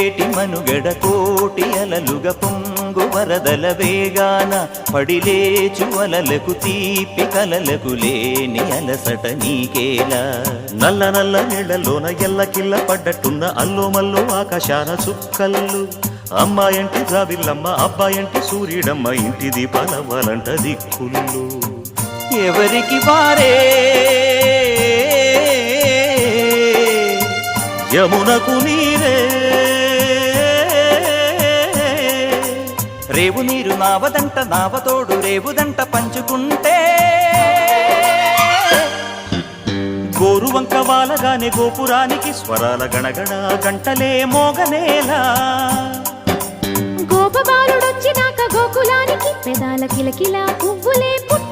పొంగేటి మనుగడ కోటి అలలుగ పొంగు వరదల వేగాన పడిలేచు అలలకు తీపి కలలకు లేని అలసట నీకేలా నల్ల నల్ల నీళ్లలోన ఎల్లకిల్ల పడ్డట్టున్న అల్లో మల్లో ఆకాశాన చుక్కల్లు అమ్మాయంటి జాబిల్లమ్మ అబ్బాయంటి సూర్యుడమ్మ ఇంటి దీపాలవ్వాలంట దిక్కుళ్ళు ఎవరికి వారే యమునకు నీరే రేవు నీరు నావదంట నావతోడు రేవుదంట పంచుకుంటే గోరువంక వాలగానే గోపురానికి స్వరాల గణగణ గంటలే మోగనేలా గోపబాలుడొచ్చినాక గోకులానికి పెదాల కిలకిల పువ్వులే పుట్ట